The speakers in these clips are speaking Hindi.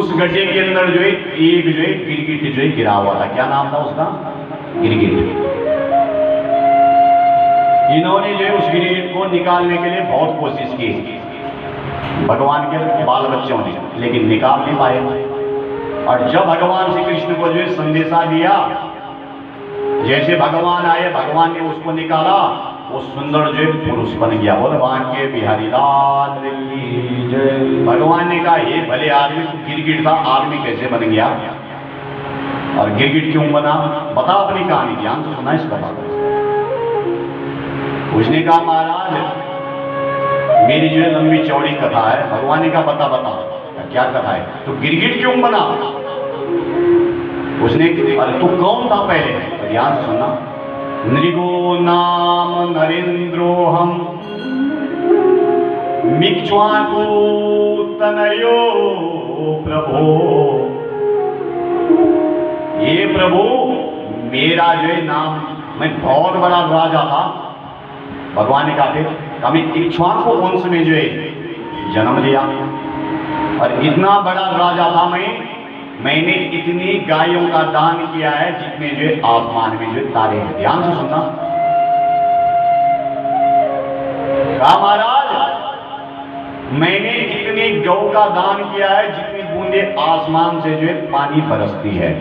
उस गड्ढे के अंदर जो है एक जो है गिरगिट जो है गिरा हुआ था। क्या नाम था उसका? गिरगिट। इन्होंने जो है उस गिरगिट को निकालने के लिए बहुत कोशिश की भगवान के बाल बच्चों ने, लेकिन निकाल नहीं पाए। और जब भगवान श्री कृष्ण को जो है संदेशा दिया, जैसे भगवान आए, भगवान ने उसको निकाला, वो सुंदर जो पुरुष बन गया। बोले भाग्य बिहारी लाल की जय। भगवान ने कहा ये भले आदमी, तो गिरगिट था, आदमी कैसे बन गया और गिरगिट क्यों बना? बता अपनी कहानी, ध्यान से सुना इस कथा को। उसने कहा महाराज मेरी जो है लंबी चौड़ी कथा है। भगवान ने कहा बता बता क्या कथा है? तो गिरगिट क्यों बना? उसने अरे तू कौन था पहले? ध्यान से सुनना। नृगो नाम नरेंद्रोहम मिक्ष्वाकु तनयो प्रभो। ये प्रभु मेरा जो है नाम, मैं बहुत बड़ा राजा था। भगवान ने कहा फिर कभी इक्ष्वाकु वंश में जो है जन्म लिया और इतना बड़ा राजा था मैंने इतनी गायों का दान किया है जितने जो आसमान में जो तारे हैं। ध्यान से सुनना। कहा महाराज मैंने इतनी गौ का दान किया है जितनी बूंदे आसमान से जो है पानी बरसती है।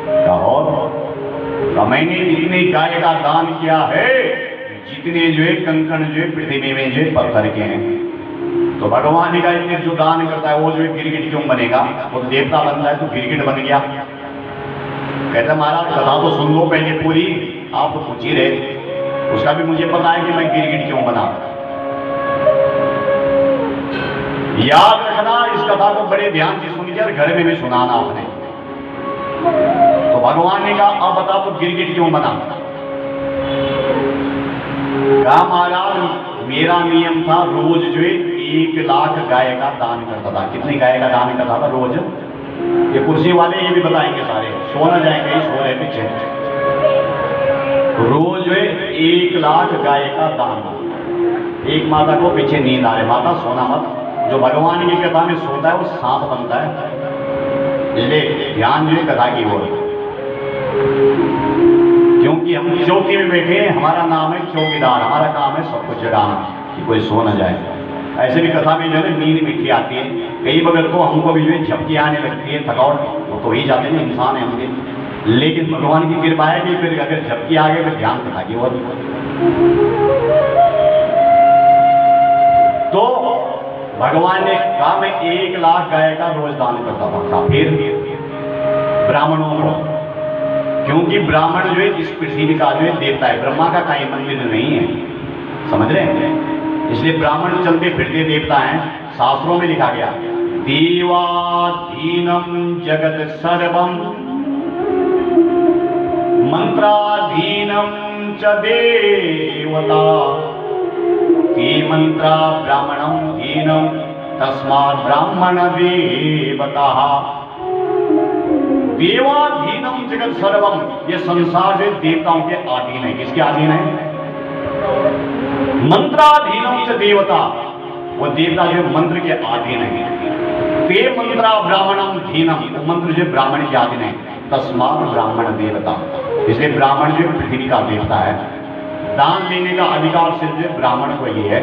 कहा मैंने इतनी गाय का दान किया है जितने जो है कंकण जो है पृथ्वी में जो है पत्थर के हैं। तो भगवान ने कहा इतने जो दान करता है वो जो है गिरगिट क्यों बनेगा? वो देवता बनता है तो गिरगिट बन गया। कहता महाराज कथा तो सुन लो पहले पूरी, आप तो पूछ ही रहे। उसका भी मुझे पता है कि मैं गिरगिट क्यों बना। याद रखना इस कथा को बड़े ध्यान से सुन के और घर में भी सुनाना आपने। तो भगवान ने कहा अब बता तो गिरगिट क्यों बना? कहा महाराज मेरा नियम था रोज जो है 1 लाख गाय का दान करता था। कितनी गाय का दान करता था रोज? ये कुर्सी वाले ये भी बताएंगे सारे, सो न जाएंगे ही सो रहे पीछे। रोज जो है 1 लाख गाय का दान। एक माता को पीछे नींद आ रही, माता सोना मत। जो भगवान की कथा में सोता है वो सांप बनता है, इसलिए ध्यान जो है कथा की ओर। क्योंकि हम चौकी में बैठे हैं, हमारा नाम है चौकीदार, हमारा काम है सबको जगाना कि कोई सो न जाए। ऐसे भी कथा में जो है नींद मीठी आती है, कई बगल को हमको भी जो है झपकी आने लगती है, थकावट, वो तो ही जाते हैं, इंसान है हम भी। लेकिन भगवान की कृपा है कि फिर अगर झपकी आ गई तो ध्यान रखा और तो भगवान ने कहा मैं 1 लाख गाय का रोज दान करता था। फिर ब्राह्मणों को, क्योंकि ब्राह्मण जो है इस पृथ्वी का जो है देवता है, ब्रह्मा का कहीं मंदिर नहीं है, समझ रहे हैं? इसलिए ब्राह्मण चलते फिरते देवता हैं। शास्त्रों में लिखा गया देवाधीनम जगत सर्वम मंत्राधीनम च देवता ते मंत्रा ब्राह्मणम दीनम तस्मात् ब्राह्मण देवता। देवाधीनम जगत सर्वम, ये संसार जो देवताओं के अधीन है। किसके अधीन है? मंत्राधीनम च देवता, वो देवता जो मंत्र के अधीन है। ते मंत्रा ब्राह्मणम धीनम, वो मंत्र जो ब्राह्मण के अधीन है। तस्मात् ब्राह्मण देवता, इसलिए ब्राह्मण जो पृथ्वी का देवता है। दान देने का अधिकार सिर्फ जो ब्राह्मण को ही है।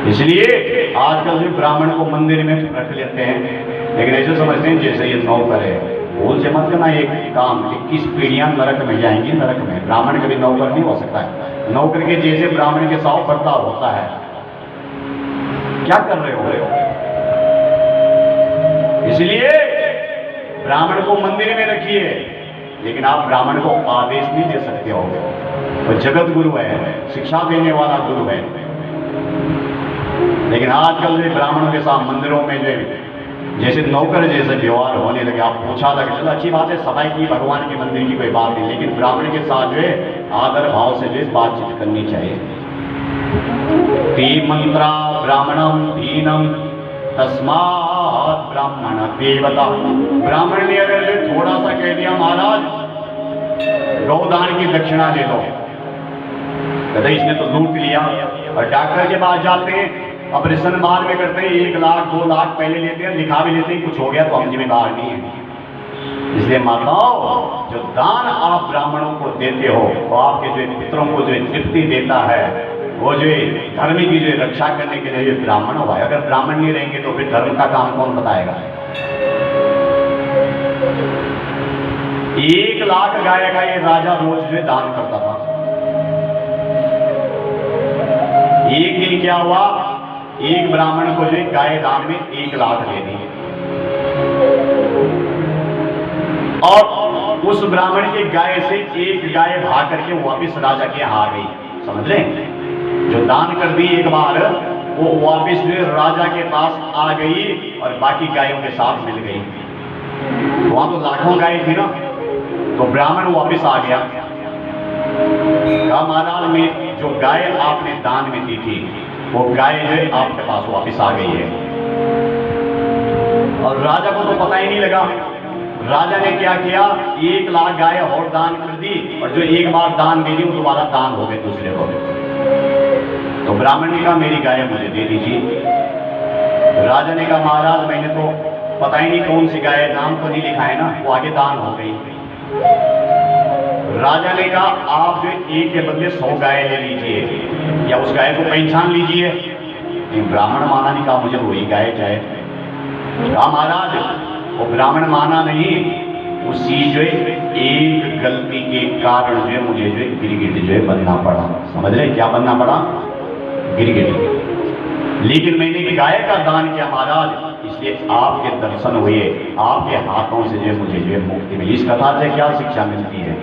इसलिए आजकल जो ब्राह्मण को मंदिर में रख लेते हैं, लेकिन ऐसे समझते हैं जैसे ये नौकर है। भूल से मत करना एक काम, 21 पीढ़ियां नरक में जाएंगी। नरक में ब्राह्मण कभी नौकर नहीं हो सकता है। नौकर के जैसे ब्राह्मण के साथ बर्ताव होता है। क्या कर रहे हो? इसलिए ब्राह्मण को मंदिर में रखिए, लेकिन आप ब्राह्मण को आदेश नहीं दे सकते हो। वो जगत गुरु है, शिक्षा देने वाला गुरु है। लेकिन आजकल जो ब्राह्मणों के साथ मंदिरों में जो जैसे नौकर जैसे व्यवहार होने लगे। आप पूछा लगे, चलो अच्छी बात है, सफाई की, भगवान के मंदिर की कोई बात नहीं, लेकिन ब्राह्मण के साथ जो है आदर भाव से जो बातचीत करनी चाहिए। ते मंत्रा ब्राह्मणम दीनम तस्मात् ब्राह्मण देवता। ब्राह्मण ने अगर थोड़ा सा कह दिया महाराज गौदान की दक्षिणा दे दो, कहते इसने तो लूट लिया। और डॉक्टर के पास जाते हैं ऑपरेशन बाद में करते हैं, 1 लाख 2 लाख पहले लेते हैं, लिखा भी लेते हैं, कुछ हो गया तो हम जिम्मेदार नहीं है। इसलिए माताओं, जो दान आप ब्राह्मणों को देते हो वो आपके जो पितरों को जो तृप्ति देता है, वो जो धर्म की जो रक्षा करने के लिए ब्राह्मण हुआ है। अगर ब्राह्मण नहीं रहेंगे तो फिर धर्म का काम कौन बताएगा? 1 लाख गाय का ये राजा रोज जो दान करता था। एक दिन क्या हुआ, एक ब्राह्मण को जो गाय दान में 1 लाख दे दी, और उस ब्राह्मण की गाय से एक गाय भाग करके वापिस राजा के यहाँ आ गई। समझ रहे? जो दान कर दी एक बार, वो वापिस जो राजा के पास आ गई और बाकी गायों के साथ मिल गई। वहां तो लाखों गाय थी ना, तो ब्राह्मण वापिस आ गया, कहा महाराज में जो गाय आपने दान में दी थी वो गाय जो है आपके पास वापिस आ गई है। और राजा को तो पता ही नहीं लगा। राजा ने क्या किया, 1 लाख गाय और दान कर दी, और जो एक बार दान दे दी वो दोबारा दान हो गए दूसरे को। तो ब्राह्मण ने कहा मेरी गाय मुझे दे दीजिए। राजा ने कहा महाराज मैंने तो पता ही नहीं कौन सी गाय, नाम तो नहीं लिखा है ना, वो आगे दान हो गई। राजा ने कहा आप जो एक के बदले 100 गाय ले लीजिए, या उस गाय को पहचान लीजिए। ब्राह्मण माना नहीं, कहा मुझे वही गाय चाहिए। कहा महाराज वो ब्राह्मण माना नहीं, उसी जो एक गलती के कारण जो मुझे जो गिरगिट जो बनना पड़ा। समझ रहे क्या बनना पड़ा? गिरगिट। लेकिन मैंने गाय का दान किया महाराज, इसलिए आपके दर्शन हुए, आपके हाथों से जो मुझे जो मुक्ति मिली। इस कथा से क्या शिक्षा मिलती है?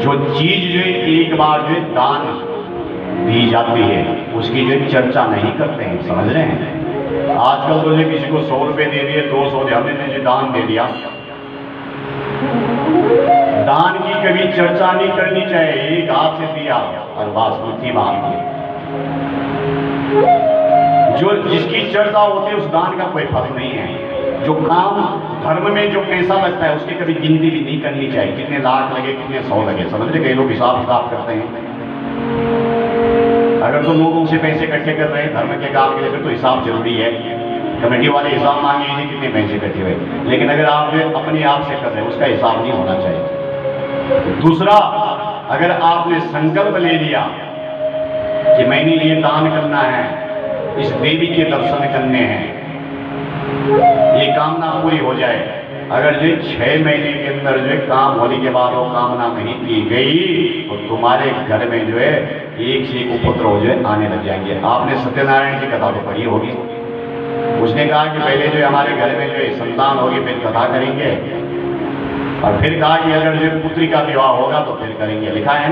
जो चीज जो एक बार जो दान दी जाती है उसकी जो चर्चा नहीं करते हैं। समझ रहे हैं? आजकल तो जो किसी को 100 रुपए दे दिए, 200 दे, हमने जो दान दे दिया। दान की कभी चर्चा नहीं करनी चाहिए। एक हाथ से दिया और बासमती बांध दी। जो जिसकी चर्चा होती है उस दान का कोई फर्क नहीं है। जो काम धर्म में जो पैसा लगता है उसकी कभी गिनती भी नहीं करनी चाहिए, कितने लाख लगे कितने 100 लगे। समझ रहे? कई लोग हिसाब करते हैं। अगर तो लोग उनसे पैसे इकट्ठे कर रहे हैं धर्म के काम के लिए, फिर तो हिसाब जरूरी है। कमेटी वाले हिसाब मांगे कितने पैसे इकट्ठे हुए, लेकिन अगर आप जो अपने आप से कर रहे हैं उसका हिसाब नहीं होना चाहिए। दूसरा, अगर आपने संकल्प ले लिया कि मैंने ये दान करना है, इस देवी के दर्शन करने हैं, ये कामना पूरी हो जाए। अगर जो 6 महीने के अंदर जो काम होने के बाद वो कामना नहीं की गई तो तुम्हारे घर में जो है एक से एक उपद्रव जो है आने लग जाएंगे। आपने सत्यनारायण की कथा तो पढ़ी होगी। उसने कहा कि पहले जो हमारे घर में जो है संतान होगी फिर कथा करेंगे, और फिर कहा कि अगर जो पुत्री का विवाह होगा तो फिर करेंगे। लिखा है ना।